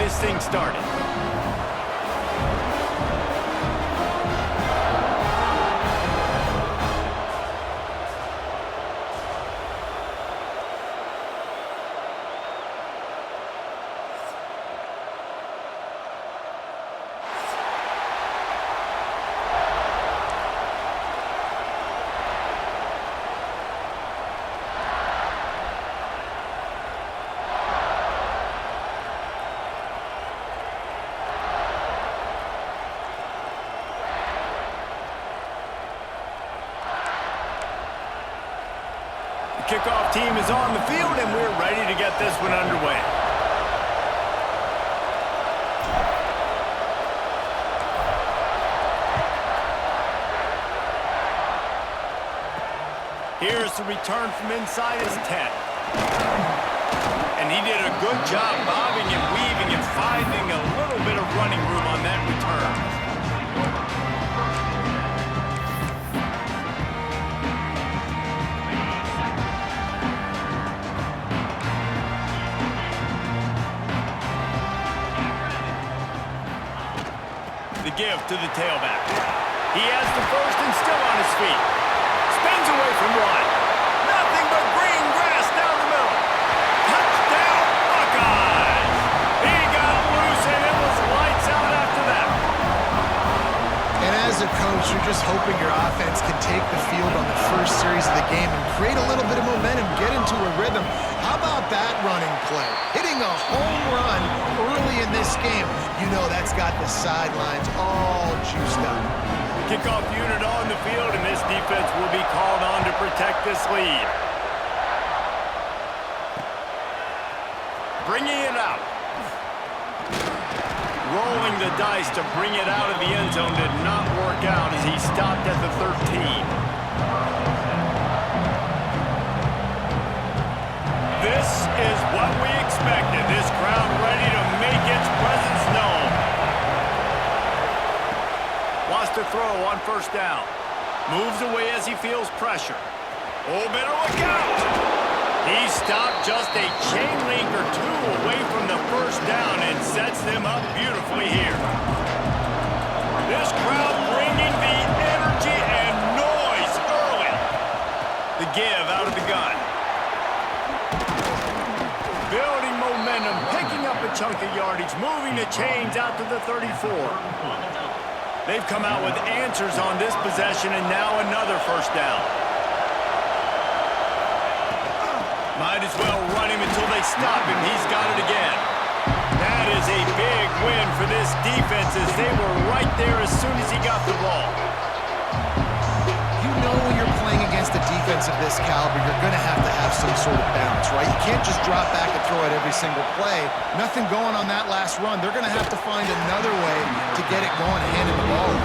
this thing started. Kickoff team is on the field, and we're ready to get this one underway. Here's the return from inside his 10. And he did a good job bobbing and weaving and finding a little bit of running room on that return. Give to the tailback. He has the first and still on his feet. Spins away from one. Nothing but green grass down the middle. Touchdown, Buckeyes! He got loose and it was lights out after that. And as a coach, you're just hoping your offense can take the field on the first series of the game and create a little bit of momentum, get into a rhythm. How about that running play? Hitting a home run early in this game. You know that's got the sidelines all juiced up. Kickoff unit on the field, and this defense will be called on to protect this lead. Bringing it out. Rolling the dice to bring it out of the end zone did not work out as he stopped at the 13. This is what we expected. This crowd ready to make its presence known. Wants to throw on first down. Moves away as he feels pressure. Oh, better look out. He stopped just a chain link or two away from the first down and sets them up beautifully here. This crowd bringing the energy and noise early. The give out of the gun. Building momentum, picking up a chunk of yardage, moving the chains out to the 34. They've come out with answers on this possession, and now another first down. Might as well run him until they stop him. He's got it again. That is a big win for this defense as they were right there as soon as he got the ball. You know when you're playing against a defense of this caliber, you're going to have some sort of balance, right? You can't just drop back and throw it every single play. Nothing going on that last run. They're going to have to find another way to get it going and handing the ball over.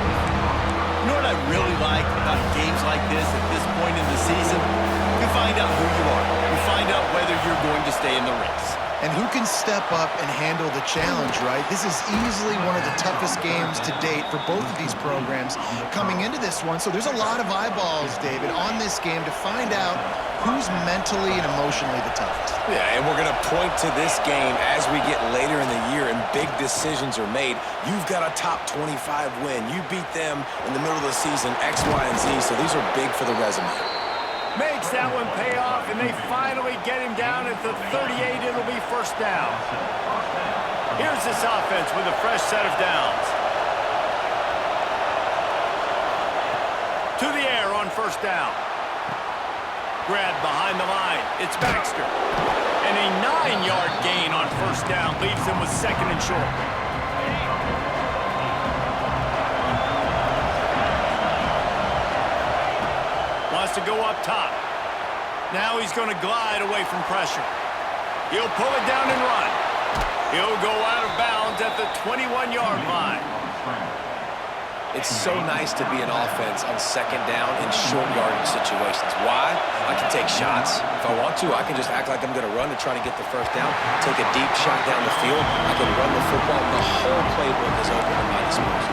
You know what I really like about games like this at this point in the season? You find out who you are. You find out whether you're going to stay in the race. And who can step up and handle the challenge, right? This is easily one of the toughest games to date for both of these programs coming into this one. So there's a lot of eyeballs, David, on this game to find out who's mentally and emotionally the toughest. Yeah, and we're going to point to this game as we get later in the year and big decisions are made. You've got a top 25 win. You beat them in the middle of the season, X, Y, and Z, so these are big for the resume. Makes that one pay off, and they finally get him down at the 38. It'll be first down. Here's this offense with a fresh set of downs. To the air on first down. Grab behind the line. It's Baxter. And a 9-yard gain on first down leaves him with second and short. Wants to go up top. Now he's going to glide away from pressure. He'll pull it down and run. He'll go out of bounds at the 21-yard line. It's so nice to be an offense on second down in short yardage situations. Why? I can take shots. If I want to, I can just act like I'm going to run and try to get the first down, take a deep shot down the field. I can run the football. The whole playbook is open at my disposal.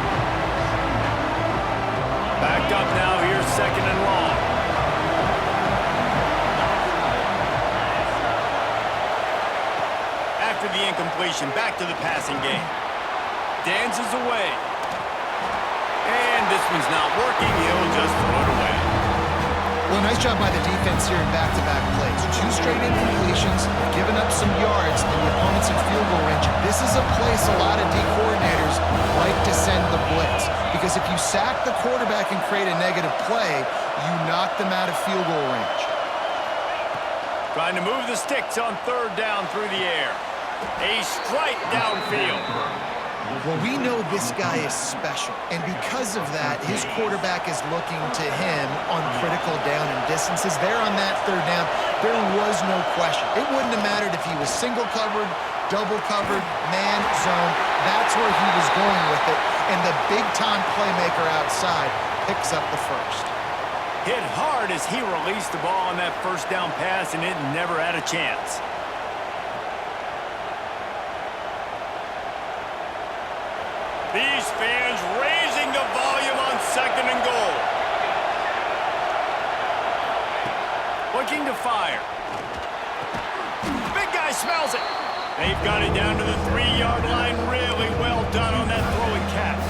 Backed up now. Here's second and long. After the completion. Back to the passing game. Dances away. And this one's not working. He'll just throw it away. Well, nice job by the defense here in back-to-back plays. 2 straight incompletions, giving up some yards, and the opponent's in field goal range. This is a place a lot of D coordinators like to send the blitz, because if you sack the quarterback and create a negative play, you knock them out of field goal range. Trying to move the sticks on 3rd down through the air. A strike downfield. Well, we know this guy is special, and because of that, his quarterback is looking to him on critical down and distances. There on that 3rd down, there was no question. It wouldn't have mattered if he was single covered, double covered, man, zone. That's where he was going with it, and the big-time playmaker outside picks up the first. Hit hard as he released the ball on that 1st down pass, and it never had a chance. These fans raising the volume on 2nd and goal. Looking to fire. Big guy smells it. They've got it down to the 3-yard line. Really well done on that throw and catch.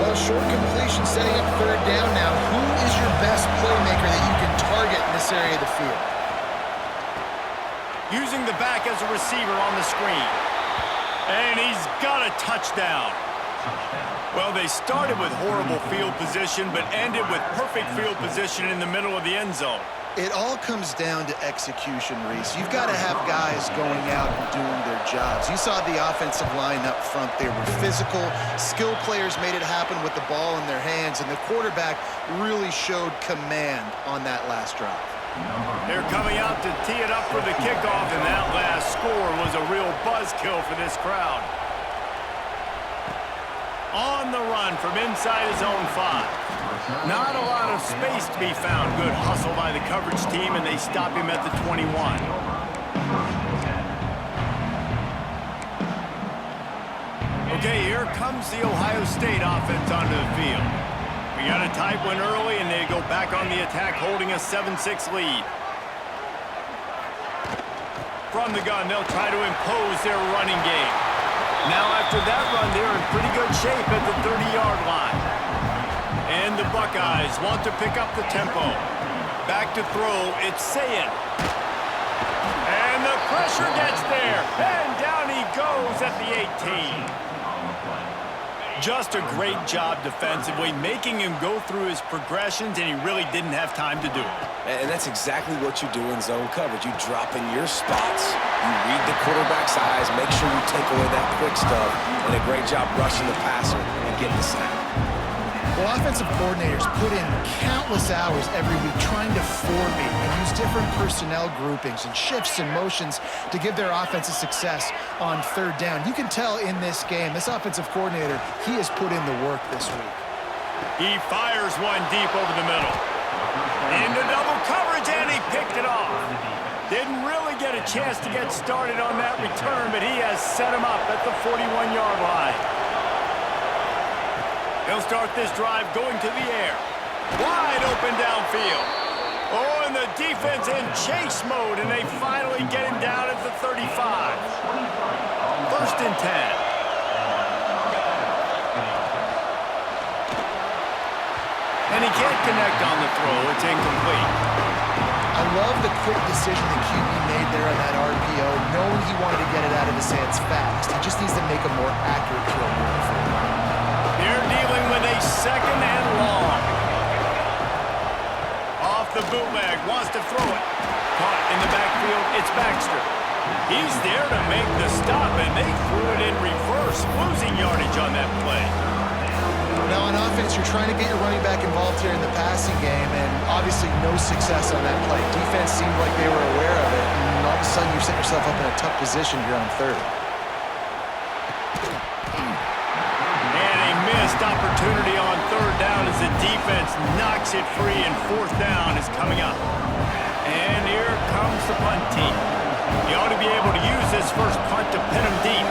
Well, short completion setting up 3rd down now. Who is your best playmaker that you can target in this area of the field? Using the back as a receiver on the screen. And he's got a touchdown. Well, they started with horrible field position, but ended with perfect field position in the middle of the end zone. It all comes down to execution, Reese. You've got to have guys going out and doing their jobs. You saw the offensive line up front. They were physical. Skilled players made it happen with the ball in their hands, and the quarterback really showed command on that last drive. They're coming out to tee it up for the kickoff, and that last score was a real buzzkill for this crowd. On the run from inside his own 5. Not a lot of space to be found. Good hustle by the coverage team, and they stop him at the 21. Okay, here comes the Ohio State offense onto the field. We got a tight one early, and they go back on the attack, holding a 7-6 lead. From the gun, they'll try to impose their running game. Now, after that run, they're in pretty good shape at the 30-yard line. And the Buckeyes want to pick up the tempo. Back to throw, it's Ncaa. And the pressure gets there. And down he goes at the 18. Just a great job defensively, making him go through his progressions, and he really didn't have time to do it. And that's exactly what you do in zone coverage. You drop in your spots, you read the quarterback's eyes, make sure you take away that quick stuff, and a great job rushing the passer and getting the sack. Well, offensive coordinators put in countless hours every week trying to formate and use different personnel groupings and shifts and motions to give their offensive success on 3rd down. You can tell in this game, this offensive coordinator, he has put in the work this week. He fires one deep over the middle. Into double coverage, and he picked it off. Didn't really get a chance to get started on that return, but he has set him up at the 41-yard line. He'll start this drive going to the air. Wide open downfield. Oh, and the defense in chase mode, and they finally get him down at the 35. 1st and 10. And he can't connect on the throw. It's incomplete. I love the quick decision that QB made there on that RPO, knowing he wanted to get it out of his hands fast. He just needs to make a more accurate throw moving forward. They're dealing with a 2nd and long. Off the bootleg, wants to throw it. Caught in the backfield, it's Baxter. He's there to make the stop, and they threw it in reverse, losing yardage on that play. Now on offense, you're trying to get your running back involved here in the passing game, and obviously no success on that play. Defense seemed like they were aware of it, and all of a sudden you set yourself up in a tough position here on 3rd. Opportunity on 3rd down as the defense knocks it free, and 4th down is coming up. And here comes the punt team. He ought to be able to use this first punt to pin him deep.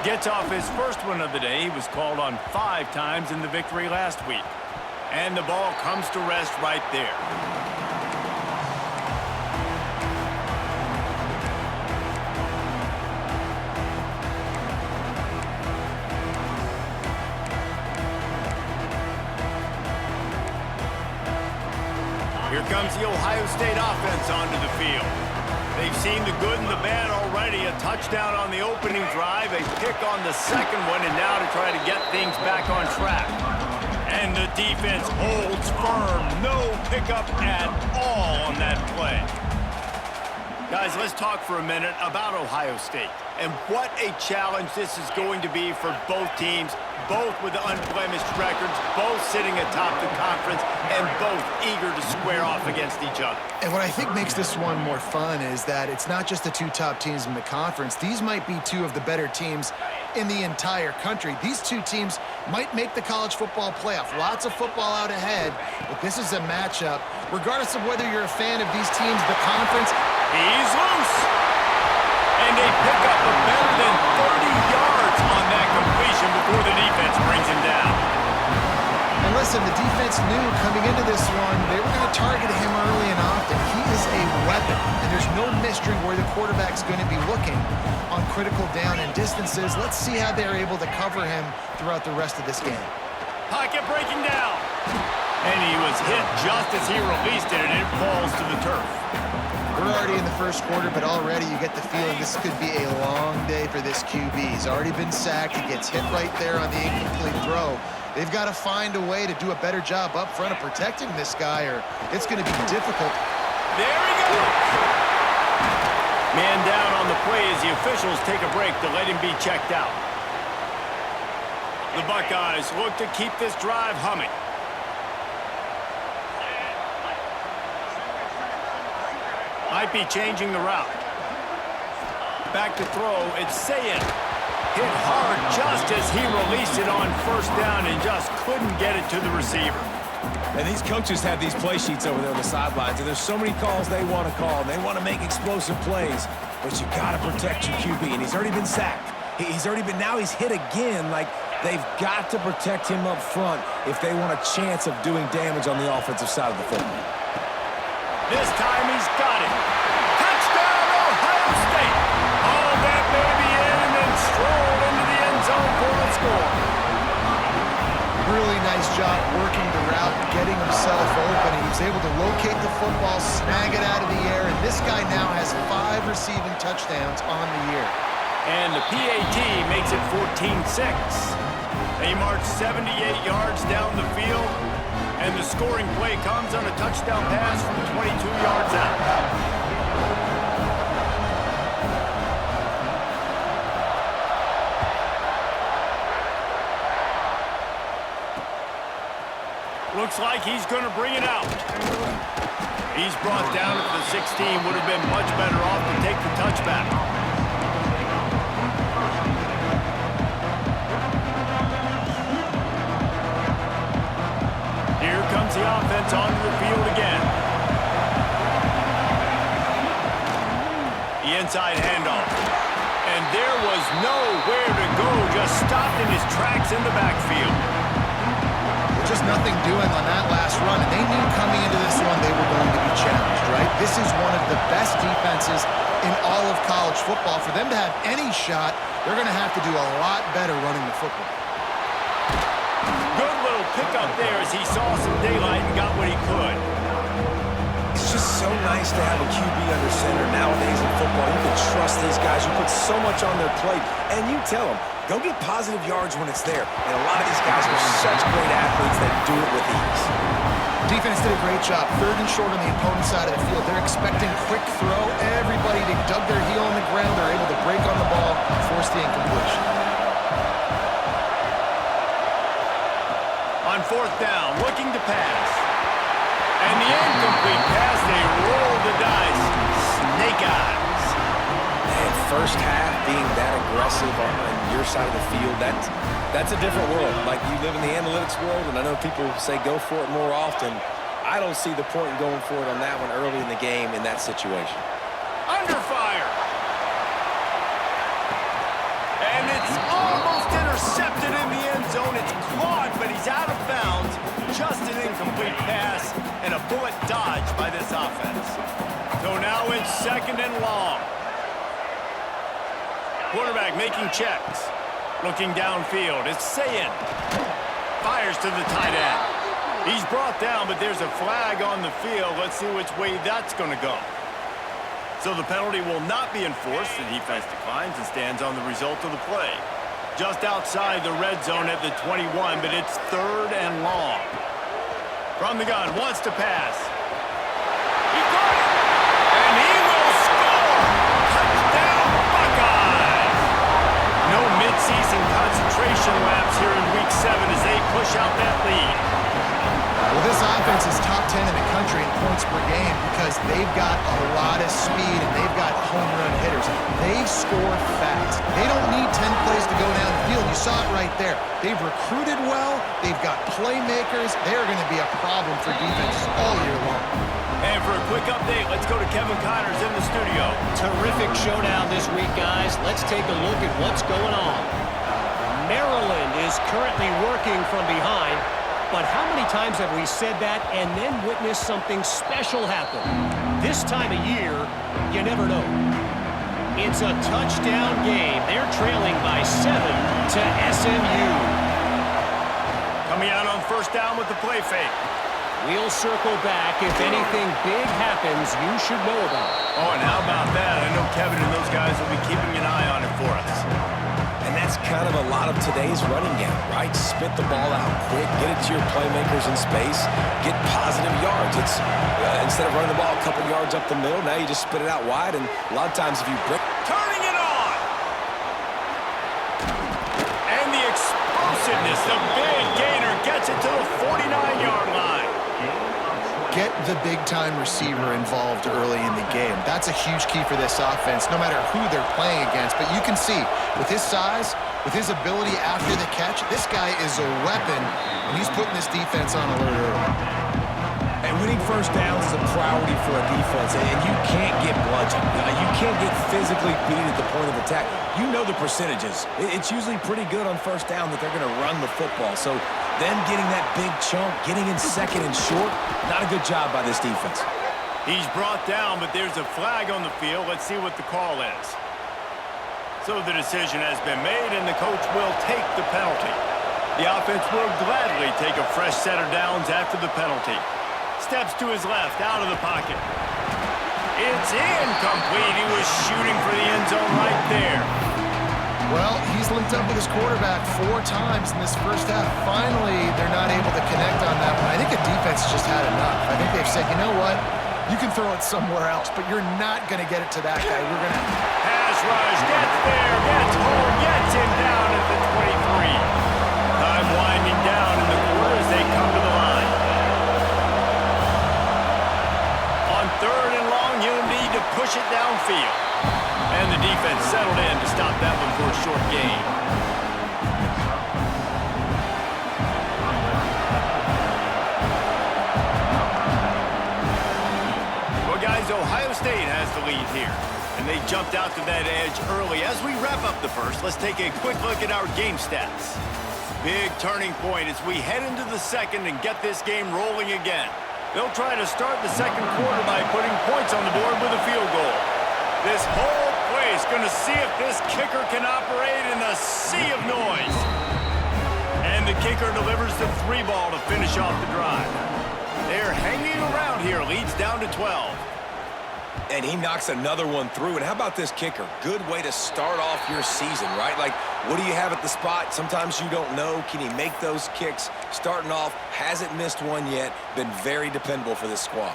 Gets off his first one of the day. He was called on 5 times in the victory last week. And the ball comes to rest right there. brings the Ohio State offense onto the field. They've seen the good and the bad already. A touchdown on the opening drive, a pick on the second one, and now to try to get things back on track. And the defense holds firm. No pickup at all on that play. Guys, let's talk for a minute about Ohio State. And what a challenge this is going to be for both teams, both with unblemished records, both sitting atop the conference, and both eager to square off against each other. And what I think makes this one more fun is that it's not just the two top teams in the conference. These might be two of the better teams in the entire country. These two teams might make the college football playoff. Lots of football out ahead, but this is a matchup. Regardless of whether you're a fan of these teams, the conference, he's loose. And a pickup of better than 30 yards on that completion before the defense brings him down. And listen, the defense knew coming into this one, they were going to target him early and often. He is a weapon, and there's no mystery where the quarterback's going to be looking on critical down and distances. Let's see how they're able to cover him throughout the rest of this game. Pocket breaking down. And he was hit just as he released it, and it falls to the turf. We're already in the first quarter, but already you get the feeling this could be a long day for this QB. He's already been sacked. He gets hit right there on the incomplete throw. They've got to find a way to do a better job up front of protecting this guy, or it's going to be difficult. There he goes. Man down on the play as the officials take a break to let him be checked out. The Buckeyes look to keep this drive humming. Might be changing the route. Back to throw, it's Ncaa. Hit hard just as he released it on first down and just couldn't get it to the receiver. And these coaches have these play sheets over there on the sidelines, and there's so many calls they want to call. They want to make explosive plays, but you got to protect your QB, and he's already been sacked. Now he's hit again. Like, they've got to protect him up front if they want a chance of doing damage on the offensive side of the football. This time he's got it. Touchdown, Ohio State. Oh, that may be in, and then strolled into the end zone for the score. Really nice job working the route, getting himself open. He was able to locate the football, snag it out of the air, and this guy now has 5 receiving touchdowns on the year. And the PAT makes it 14-6. They march 78 yards down the field. And the scoring play comes on a touchdown pass from 22 yards out. Looks like he's going to bring it out. He's brought down at the 16. Would have been much better off to take the touchback. Here comes the offense onto the field again. The inside handoff. And there was nowhere to go, just stopped in his tracks in the backfield. Just nothing doing on that last run, and they knew coming into this one they were going to be challenged, right? This is one of the best defenses in all of college football. For them to have any shot, they're going to have to do a lot better running the football. Good little pickup there as he saw some daylight and got what he could. It's just so nice to have a QB under center nowadays in football. You can trust these guys. You put so much on their plate, and you tell them, go get positive yards when it's there. And a lot of these guys are such great athletes that do it with ease. Defense did a great job. 3rd and short on the opponent's side of the field. They're expecting quick throw. Everybody dug their heel on the ground. They're able to break on the ball, force the incompletion. On 4th down, looking to pass. And the incomplete pass, they roll the dice. Snake eyes. Man, first half being that aggressive on your side of the field, that's a different world. Like, you live in the analytics world, and I know people say go for it more often. I don't see the point in going for it on that one early in the game in that situation. Under fire. And it's almost intercepted in the end zone. It's clawed, but he's out of bounds. Just an incomplete pass and a bullet dodged by this offense. So now it's 2nd and long. Quarterback making checks. Looking downfield. It's Ncaa. Fires to the tight end. He's brought down, but there's a flag on the field. Let's see which way that's going to go. So the penalty will not be enforced. The defense declines and stands on the result of the play. Just outside the red zone at the 21, but it's 3rd and long. From the gun, wants to pass. He got it! And he will score! Touchdown, Buckeyes! No midseason concentration laps here in Week 7 as they push out that lead. Well, this offense is top 10 in the country in points per game because they've got a lot of speed and they've got home run hitters. They score fast. They don't need 10 plays to go down the field. You saw it right there. They've recruited well. They've got playmakers. They're going to be a problem for defenses all year long. And for a quick update, let's go to Kevin Connors in the studio. Terrific showdown this week, guys. Let's take a look at what's going on. Maryland is currently working from behind. But how many times have we said that and then witnessed something special happen? This time of year, you never know. It's a touchdown game. They're trailing by 7 to SMU. Coming out on 1st down with the play fake. We'll circle back. If anything big happens, you should know about it. Oh, and how about that? I know Kevin and those guys will be keeping an eye on it for us. And that's kind of a lot of today's running game, right? Spit the ball out quick, get it to your playmakers in space, get positive yards. It's instead of running the ball a couple yards up the middle, now you just spit it out wide, and a lot of times if you break... Turning it on! And the explosiveness, the big gainer gets it to the 49-yard line. Get the big-time receiver involved early in the game. That's a huge key for this offense, no matter who they're playing against. But you can see, with his size, with his ability after the catch, this guy is a weapon, and he's putting this defense on alert early. And winning 1st downs is a priority for a defense, and you can't get bludgeoned. You can't get physically beat at the point of attack. You know the percentages. It's usually pretty good on 1st down that they're going to run the football. So them getting that big chunk, getting in 2nd and short, not a good job by this defense. He's brought down, but there's a flag on the field. Let's see what the call is. So the decision has been made, and the coach will take the penalty. The offense will gladly take a fresh set of downs after the penalty. Steps to his left, out of the pocket. It's incomplete. He was shooting for the end zone right there. Well, he's linked up with his quarterback 4 times in this first half. Finally, they're not able to connect on that one. I think the defense just had enough. I think they've said, you know what? You can throw it somewhere else, but you're not going to get it to that guy. We're going to... Pass rush, gets there, gets home, gets him down at the 23. Time winding down in the quarter as they come to the line. On 3rd and long, he'll need to push it downfield. And the defense settled in to stop that one for a short gain. Well, guys, Ohio State has the lead here. And they jumped out to that edge early. As we wrap up the first, let's take a quick look at our game stats. Big turning point as we head into the 2nd and get this game rolling again. They'll try to start the 2nd quarter by putting points on the board with a field goal. This whole place going to see if this kicker can operate in the sea of noise. And the kicker delivers the 3 ball to finish off the drive. They're hanging around here. Leads down to 12. And he knocks another one through. And how about this kicker? Good way to start off your season, right? Like, what do you have at the spot? Sometimes you don't know. Can he make those kicks? Starting off, hasn't missed one yet. Been very dependable for this squad.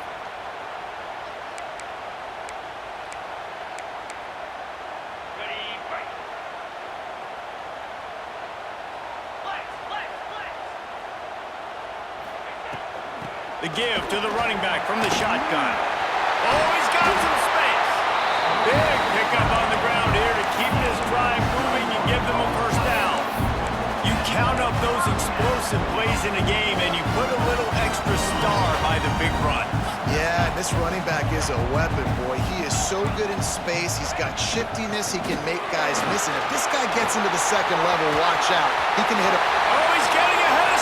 The give to the running back from the shotgun. Oh, he's got some space. Big pickup on the ground here to keep this drive moving and give them a 1st down. You count up those explosive plays in a game, and you put a little extra star by the big run. Yeah, this running back is a weapon, boy. He is so good in space. He's got shiftiness. He can make guys miss. And if this guy gets into the 2nd level, watch out. He can hit a... Oh, he's getting ahead,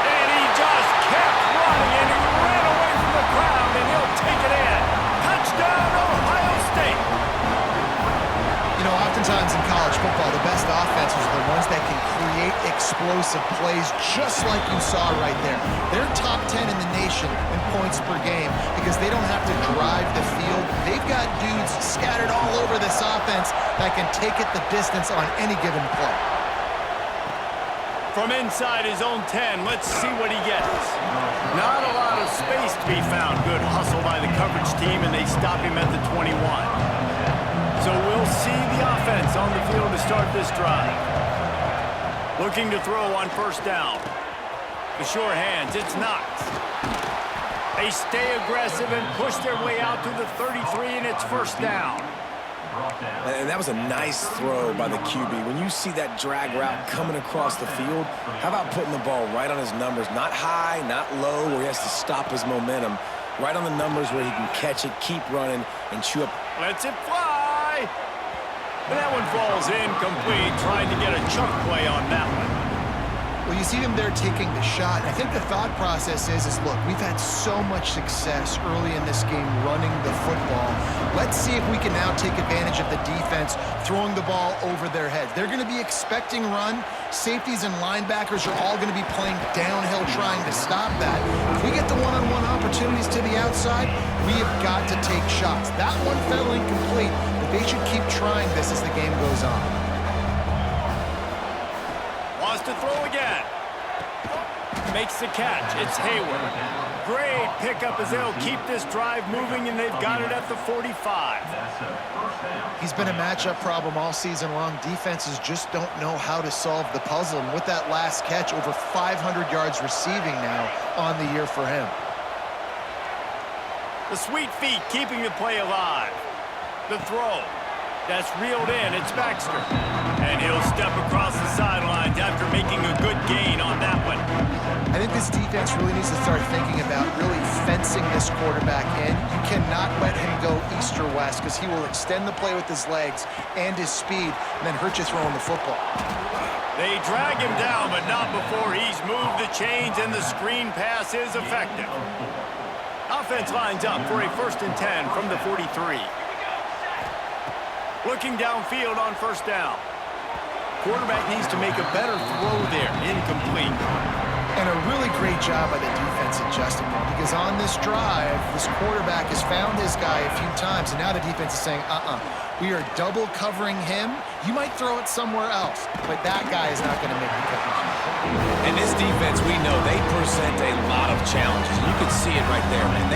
and he just kept running, and he ran away from the crowd, and he'll take it in. Touchdown, Ohio State. You know, Oftentimes in college football, the best offenses are the ones that can create explosive plays just like you saw right there. They're top 10 in the nation in points per game because they don't have to drive the field. They've got dudes scattered all over this offense that can take it the distance on any given play. From inside his own 10, let's see what he gets. Not a lot of space to be found. Good hustle by the coverage team, and they stop him at the 21. So we'll see the offense on the field to start this drive. Looking to throw on first down. The sure hands, it's Knox. They stay aggressive and push their way out to the 33, and it's first down. And that was a nice throw by the QB. When you see that drag route coming across the field, how about putting the ball right on his numbers? Not high, not low, where he has to stop his momentum. Right on the numbers where he can catch it, keep running, and chew up. Lets it fly. And that one falls incomplete, trying to get a chunk play on that one. Well, you see them there taking the shot. I think the thought process is look, we've had so much success early in this game running the football. Let's see if we can now take advantage of the defense throwing the ball over their heads. They're going to be expecting run. Safeties and linebackers are all going to be playing downhill trying to stop that. If we get the one-on-one opportunities to the outside, we have got to take shots. That one fell incomplete, but they should keep trying this as the game goes on. To throw again. Makes the catch. It's Hayward. Great pickup as they'll keep this drive moving, and they've got it at the 45. He's been a matchup problem all season long. Defenses just don't know how to solve the puzzle. And with that last catch, over 500 yards receiving now on the year for him. The sweet feet keeping the play alive. The throw. That's reeled in. It's Baxter. And he'll step across the sidelines after making a good gain on that one. I think this defense really needs to start thinking about really fencing this quarterback in. You cannot let him go east or west because he will extend the play with his legs and his speed and then hurt you throwing the football. They drag him down, but not before he's moved the chains, and the screen pass is effective. Offense lines up for a 1st and 10 from the 43. Looking downfield on first down. Quarterback needs to make a better throw there. Incomplete. And a really great job by the defense adjusting him because on this drive, this quarterback has found his guy a few times, and now the defense is saying, we are double covering him. You might throw it somewhere else, but that guy is not going to make the coverage. And this defense, we know, they present a lot of challenges. You can see it right there, man.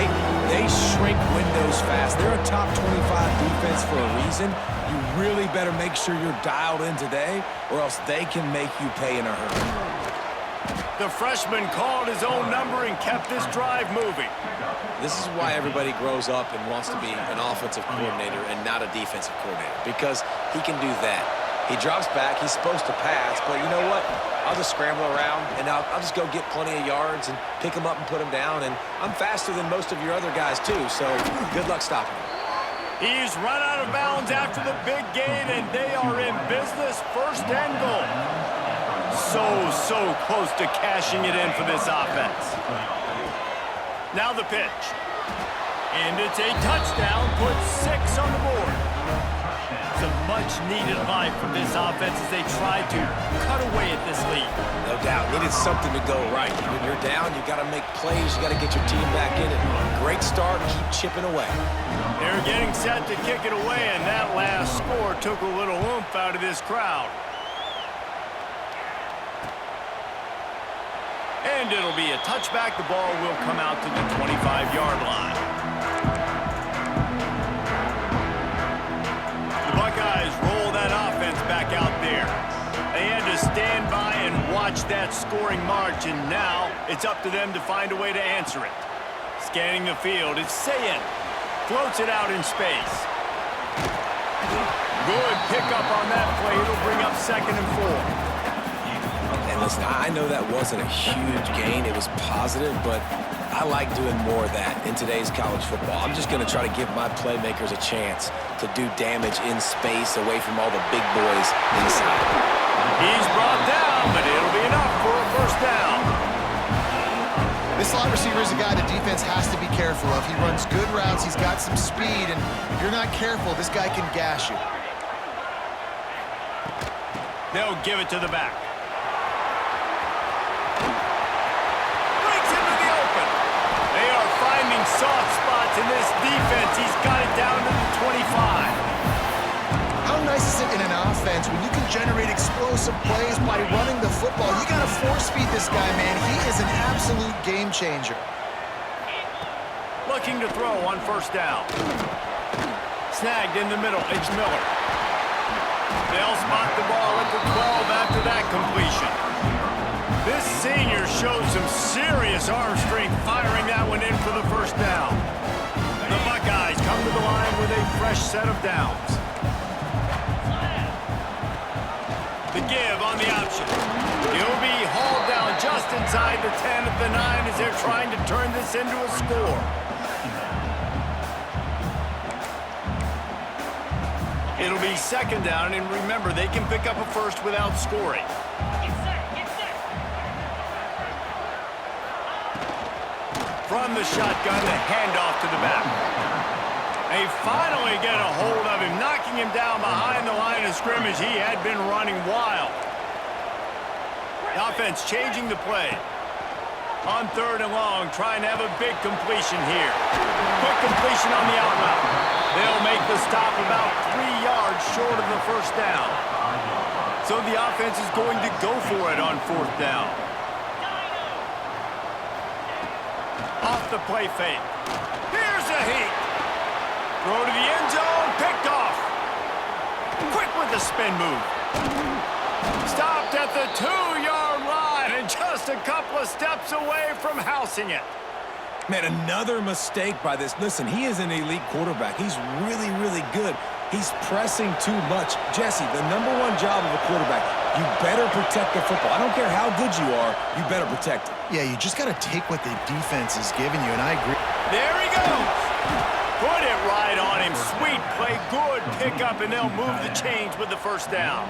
They shrink windows fast. They're a top 25 defense for a reason. You really better make sure you're dialed in today, or else they can make you pay in a hurry. The freshman called his own number and kept this drive moving. This is why everybody grows up and wants to be an offensive coordinator and not a defensive coordinator, because he can do that. He drops back, he's supposed to pass, but you know what? I'll just scramble around, and I'll just go get plenty of yards and pick him up and put him down, and I'm faster than most of your other guys too, so good luck stopping him. He's run out of bounds after the big gain, and they are in business, 1st and goal. So close to cashing it in for this offense. Now the pitch. And it's a touchdown, puts 6 on the board. Some much-needed life from this offense as they try to cut away at this lead. No doubt. Needed something to go right. When you're down, you got to make plays. You got to get your team back in it. Great start. Keep chipping away. They're getting set to kick it away, and that last score took a little oomph out of this crowd. And it'll be a touchback. The ball will come out to the 25-yard line. The Buckeyes roll that offense back out there. They had to stand by and watch that scoring march, and now it's up to them to find a way to answer it. Scanning the field, it's Sayin. Floats it out in space. Good pickup on that play. It'll bring up 2nd and 4. And listen, I know that wasn't a huge gain. It was positive, but I like doing more of that in today's college football. I'm just going to try to give my playmakers a chance to do damage in space away from all the big boys inside. He's brought down, but it'll be enough for a 1st down. This slot receiver is a guy the defense has to be careful of. He runs good routes, he's got some speed, and if you're not careful, this guy can gash you. They'll give it to the back. Breaks into the open. They are finding soft spots in this defense. He's got it down to the 25. How nice is it in an offense when you can generate explosive plays by running the football? You got to force feed this guy, man. He is an absolute game changer. Looking to throw on first down. Snagged in the middle. It's Miller. They'll spot the ball at the 12 after that completion. This senior shows some serious arm strength firing that one in for the first down. The Buckeyes come to the line with a fresh set of downs. The give on the option. He'll be hauled down just inside the 10 at the 9 as they're trying to turn this into a score. It'll be second down, and remember, they can pick up a first without scoring. From the shotgun, the handoff to the back. They finally get a hold of him, knocking him down behind the line of scrimmage. He had been running wild. The offense changing the play. On third and long, trying to have a big completion here. Quick completion on the out route. They'll make the stop about 3 yards short of the first down. So the offense is going to go for it on fourth down. Off the play fake. Here's a heat. Throw to the end zone, picked off. Quick with the spin move. Stopped at the 2-yard line and just a couple of steps away from housing it. Man, another mistake by this. Listen, he is an elite quarterback. He's really, really good. He's pressing too much. Jesse, the #1 job of a quarterback, you better protect the football. I don't care how good you are, you better protect it. Yeah, you just got to take what the defense is giving you, and I agree. There he goes. Put it right on him. Sweet play, good pickup, and they'll move the chains with the first down.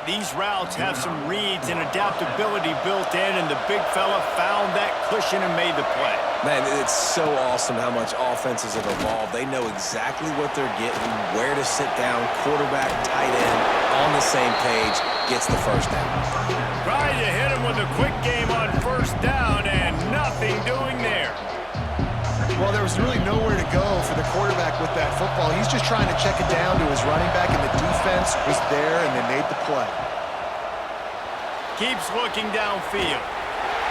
These routes have some reads and adaptability built in, and the big fella found that cushion and made the play. Man, it's so awesome how much offenses have evolved. They know exactly what they're getting, where to sit down, quarterback, tight end, on the same page, gets the first down. Tried to hit him with a quick game on first down, and nothing doing there. Well, there was really nowhere to go for the quarterback with that football. He's just trying to check it down to his running back, and the defense was there, and they made the play. Keeps looking downfield.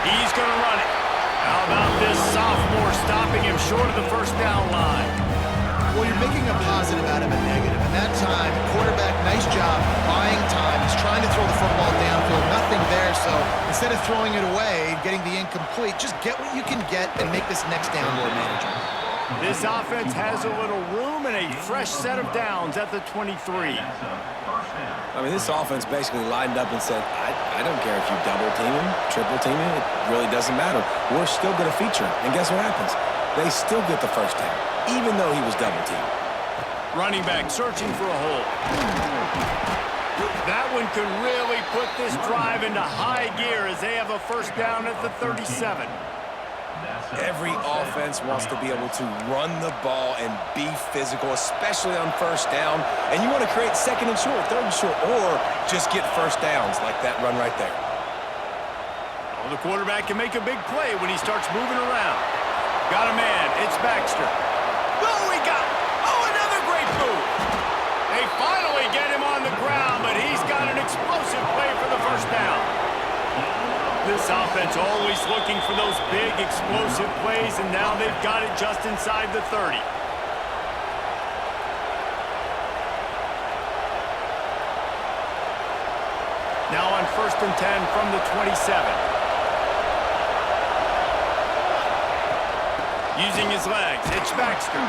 He's going to run it. How about this sophomore stopping him short of the first down line? Well, you're making a positive out of a negative. And that time, quarterback, nice job buying time. He's trying to throw the football downfield. Nothing there, so instead of throwing it away, getting the incomplete, just get what you can get and make this next down more manageable. This offense has a little room and a fresh set of downs at the 23. I mean, this offense basically lined up and said, I don't care if you double team him, triple team him, it really doesn't matter. We're still going to feature him. And guess what happens? They still get the first down, even though he was double teamed. Running back searching for a hole. That one could really put this drive into high gear as they have a first down at the 37. Every offense wants to be able to run the ball and be physical, especially on first down. And you want to create second and short, third and short, or just get first downs like that run right there. Well, the quarterback can make a big play when he starts moving around. Got a man. It's Baxter. Oh, he got it. Oh, another great move. They finally get him on the ground, but he's got an explosive play for the first down. This offense always looking for those big, explosive plays, and now they've got it just inside the 30. Now on 1st and 10 from the 27. Using his legs, it's Baxter.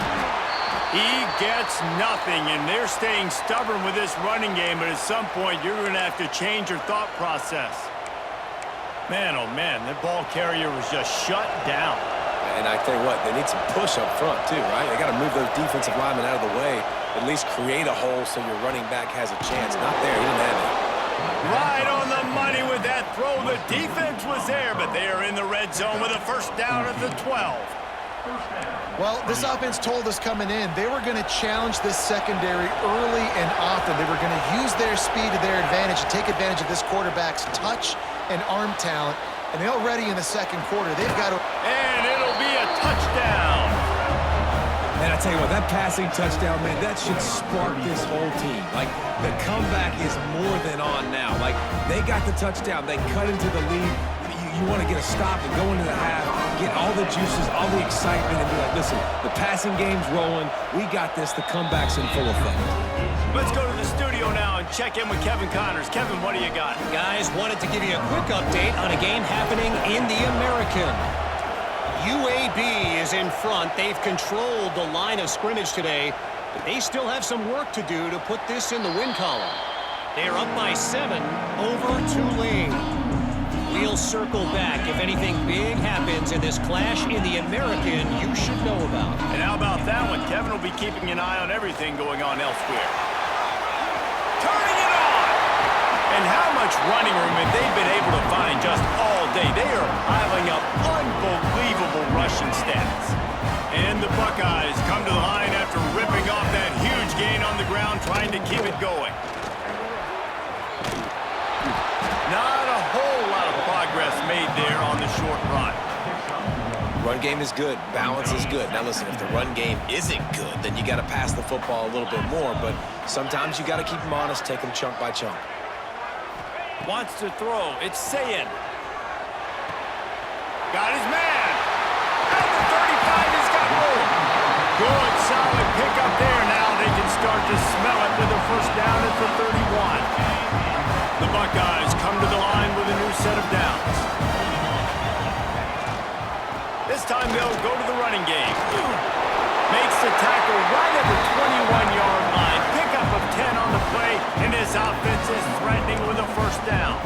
He gets nothing, and they're staying stubborn with this running game, but at some point you're going to have to change your thought process. Man, oh man, that ball carrier was just shut down. And I tell you what, they need some push up front too, right? They got to move those defensive linemen out of the way, at least create a hole so your running back has a chance. Not there, he didn't have it. Right on the money with that throw. The defense was there, but they are in the red zone with a first down at the 12. Well, this offense told us coming in they were going to challenge this secondary early and often. They were going to use their speed to their advantage and take advantage of this quarterback's touch and arm talent. And already in the second quarter, they've got to... And it'll be a touchdown. And I tell you what, that passing touchdown, man, that should spark this whole team. Like, the comeback is more than on now. Like, they got the touchdown. They cut into the lead. You want to get a stop and go into the half, get all the juices, all the excitement, and be like, listen, the passing game's rolling. We got this. The comeback's in full effect. Let's go to the studio now and check in with Kevin Connors. Kevin, what do you got? Guys, wanted to give you a quick update on a game happening in the American. UAB is in front. They've controlled the line of scrimmage today, but they still have some work to do to put this in the win column. They are up by 7 over Tulane. We'll circle back if anything big happens in this clash in the American you should know about. And how about that one? Kevin will be keeping an eye on everything going on elsewhere. Turning it on! And how much running room have they been able to find just all day? They are piling up unbelievable rushing stats. And the Buckeyes come to the line after ripping off that huge gain on the ground, trying to keep it going. Not a whole lot of progress made there on the short run. Run game is good. Balance is good. Now, listen, if the run game isn't good, then you got to pass the football a little bit more. But sometimes you got to keep them honest, take them chunk by chunk. Wants to throw. It's Ncaa. Got his man. At the 35, he's got room. Good, solid pickup there. Now they can start to smell it with a first down at the 31. The Buckeyes come to the line with a new set of downs. This time they'll go to the running game. Makes the tackle right at the 21-yard line. Pickup of 10 on the play, and this offense is threatening with a first down.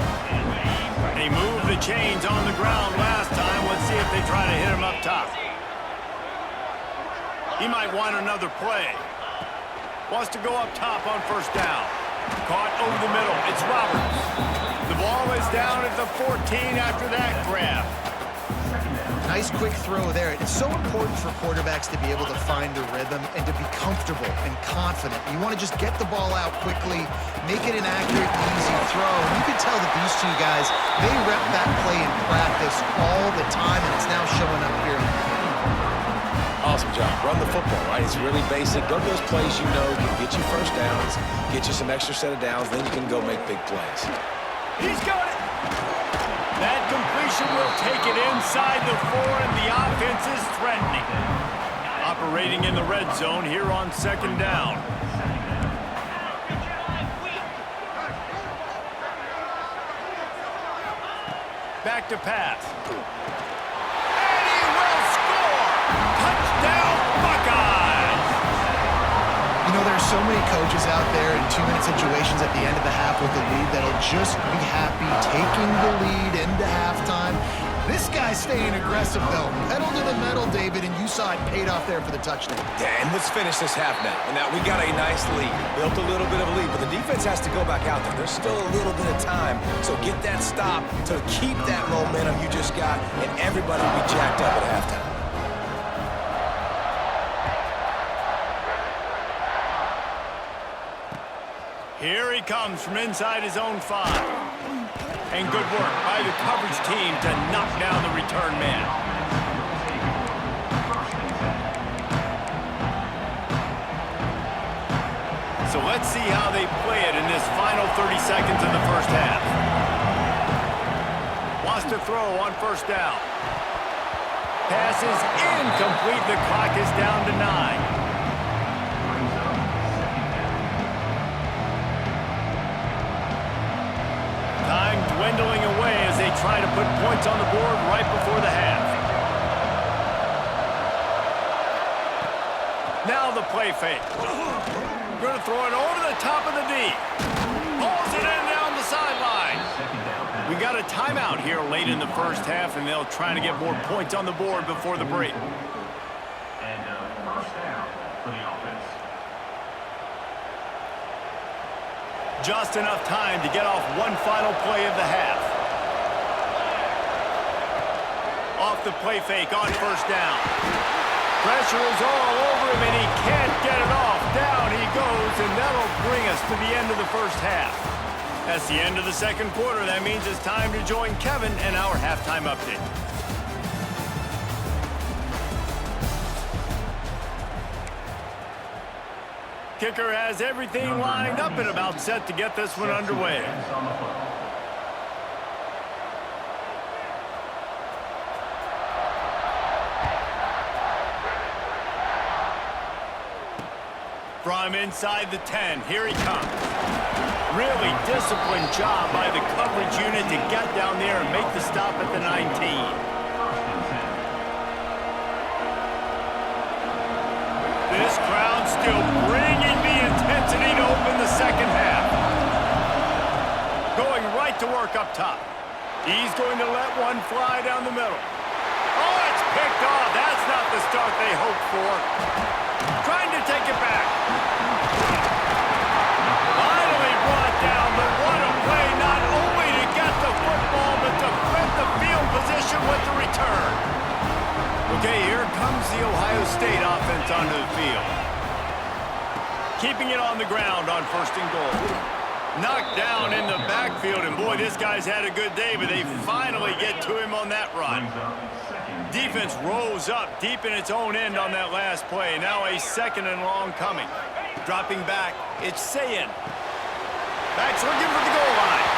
They moved the chains on the ground last time. Let's see if they try to hit him up top. He might want another play. Wants to go up top on first down. Caught over the middle. It's Roberts. The ball is down at the 14 after that grab. Nice quick throw there. It's so important for quarterbacks to be able to find a rhythm and to be comfortable and confident. You want to just get the ball out quickly, make it an accurate, easy throw. And you can tell that these two guys, they rep that play in practice all the time, and it's now showing up here. Awesome job. Run the football, right? It's really basic. Go to those plays you know can get you first downs, get you some extra set of downs, then you can go make big plays. He's got it. That completion will take it inside the 4, and the offense is threatening. Operating in the red zone here on second down. Back to pass. And he will score! Touchdown, Buckeyes! You know, there's so many coaches out there in 2-minute situations at the end of the half with the lead that'll just be happy taking the lead into halftime. This guy's staying aggressive, though. Pedal to the metal, David, and you saw it paid off there for the touchdown. Yeah, and let's finish this half now. And now we got a nice lead. Built a little bit of a lead, but the defense has to go back out there. There's still a little bit of time. So get that stop to keep that momentum you just got, and everybody will be jacked up at halftime. Here he comes from inside his own 5. And good work by the coverage team to knock down the return man. So let's see how they play it in this final 30 seconds of the first half. Wants to throw on first down. Pass is incomplete. The clock is down to 9. Time dwindling away as they try to put points on the board right before the half. Now the play fake. Going to throw it over the top of the D. Pulls it in down the sideline. We got a timeout here late in the first half, and they'll try to get more points on the board before the break. And first down for the offense. Just enough time to get off one final play of the half. Off the play fake on first down. Pressure is all over him, and he can't get it off. Down he goes, and that'll bring us to the end of the first half. That's the end of the second quarter. That means it's time to join Kevin and our halftime update. Kicker has everything lined up and about set to get this one underway. From inside the 10, here he comes. Really disciplined job by the coverage unit to get down there and make the stop at the 19. This crowd still bringing the intensity to open the second half. Going right to work up top. He's going to let one fly down the middle. Oh, it's picked off. That's not the start they hoped for. Trying to take it back. Finally brought down, but what a play, not only to get the football, but to flip the field position with the return. Okay, here comes the Ohio State offense onto the field. Keeping it on the ground on 1st and goal. Knocked down in the backfield, and boy, this guy's had a good day, but they finally get to him on that run. Defense rolls up deep in its own end on that last play. Now a 2nd and long coming. Dropping back, it's Ncaa. Back's looking for the goal line.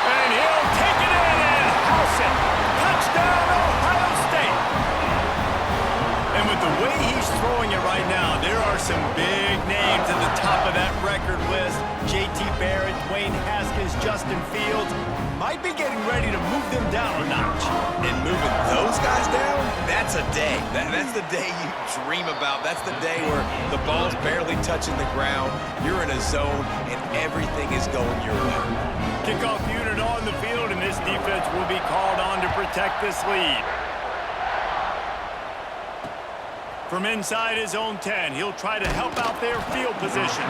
And he'll take it in and house it. Touchdown, Ohio State. And with the way he's throwing it right now, there are some big names at the top of that record list. J.T. Barrett, Dwayne Haskins, Justin Fields might be getting ready to move them down a notch. And moving those guys down, that's a day. That's the day you dream about. That's the day where the ball's barely touching the ground, you're in a zone, and everything is going your way. Kickoff unit on the field, and this defense will be called on to protect this lead. From inside his own 10, he'll try to help out their field position.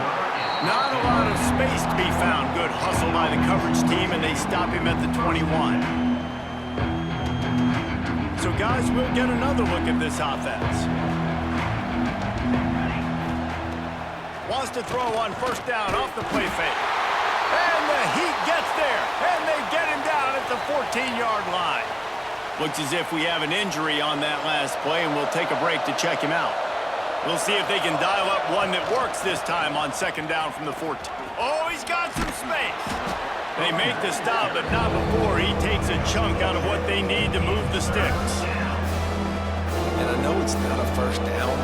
Not a lot of space to be found. Good hustle by the coverage team, and they stop him at the 21. So, guys, we'll get another look at this offense. Wants to throw on 1st down off the play fake. And the heat gets there, and they get him down at the 14-yard line. Looks as if we have an injury on that last play, and we'll take a break to check him out. We'll see if they can dial up one that works this time on 2nd down from the 14. Oh, he's got some space. They make the stop, but not before he takes a chunk out of what they need to move the sticks. And I know it's not a 1st down,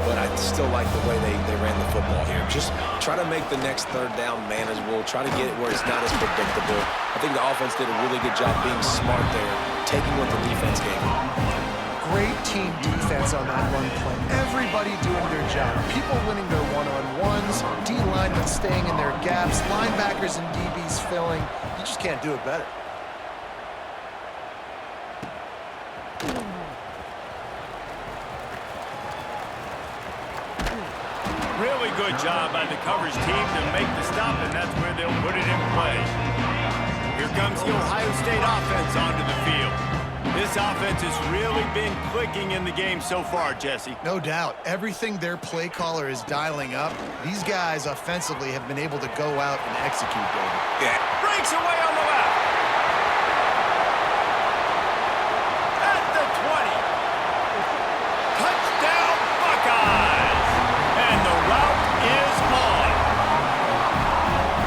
but I still like the way they ran the football here. Just try to make the next 3rd down manageable. Try to get it where it's not as predictable. I think the offense did a really good job being smart there, taking what the defense gave them. Great team defense on that run play. Everybody doing their job. People winning their one-on-ones, D-linemen staying in their gaps, linebackers and DBs filling. You just can't do it better. Really good job by the coverage team to make the stop, and that's where they'll put it in play. Here comes the Ohio State offense onto the field. This offense has really been clicking in the game so far, Jesse. No doubt. Everything their play caller is dialing up, these guys offensively have been able to go out and execute, David. Yeah. Breaks away on the left. At the 20. Touchdown, Buckeyes. And the route is on.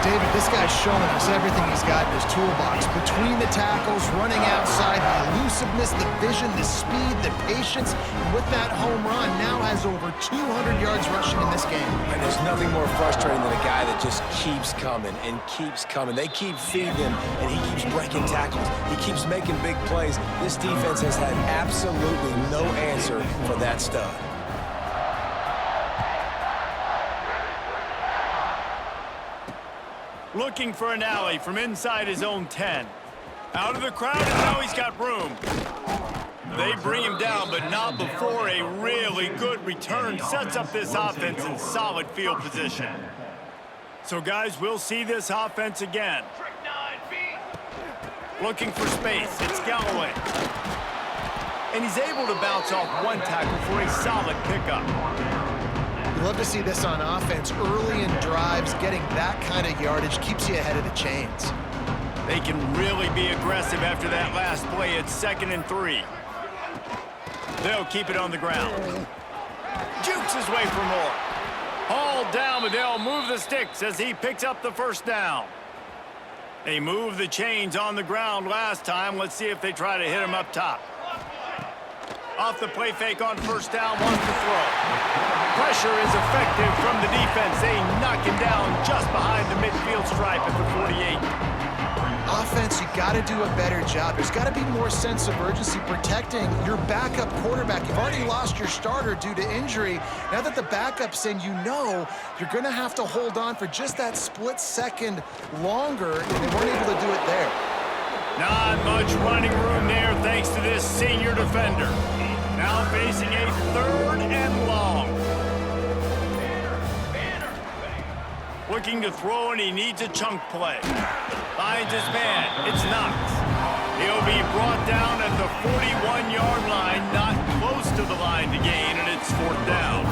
David, this guy's showing us everything he's got in his toolbox. Between the tackles, running outside, the elusiveness, the vision, the speed, the patience. And with that home run, now has over 200 yards rushing in this game. And there's nothing more frustrating than a guy that just keeps coming and keeps coming. They keep feeding him, and he keeps breaking tackles. He keeps making big plays. This defense has had absolutely no answer for that stud. Looking for an alley from inside his own 10. Out of the crowd, and now he's got room. They bring him down, but not before a really good return sets up this offense in solid field position. So, guys, we'll see this offense again. Looking for space. It's Galloway. and he's able to bounce off one tackle for a solid pickup. You love to see this on offense. Early in drives, getting that kind of yardage keeps you ahead of the chains. They can really be aggressive after that last play. It's 2nd and 3. They'll keep it on the ground. Jukes his way for more. Hauled down, but they'll move the sticks as he picks up the first down. They moved the chains on the ground last time. Let's see if they try to hit him up top. Off the play fake on first down, wants to throw. Pressure is effective from the defense. They knock him down just behind the midfield stripe at the 48. Offense, you got to do a better job. There's got to be more sense of urgency protecting your backup quarterback. You've already lost your starter due to injury. Now that the backup's in, you know you're going to have to hold on for just that split second longer, and they weren't able to do it there. Not much running room there thanks to this senior defender. Now facing a 3rd and long. Looking to throw, and he needs a chunk play. Finds his man. It's Knox. He'll be brought down at the 41-yard line, not close to the line to gain, and it's 4th down.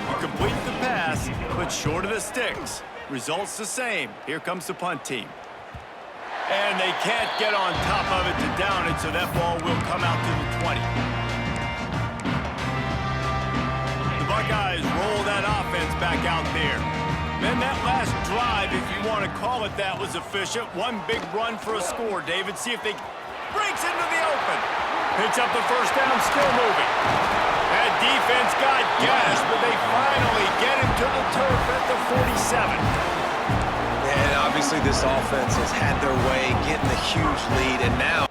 He completes the pass, but short of the sticks. Results the same. Here comes the punt team. And they can't get on top of it to down it, so that ball will come out to the 20. The Buckeyes roll that offense back out there. Then that last drive, if you want to call it that, was efficient. One big run for a score, David. See if they breaks into the open. Picks up the first down, still moving. That defense got gashed, but they finally get him to the turf at the 47. And obviously this offense has had their way, getting a huge lead, and now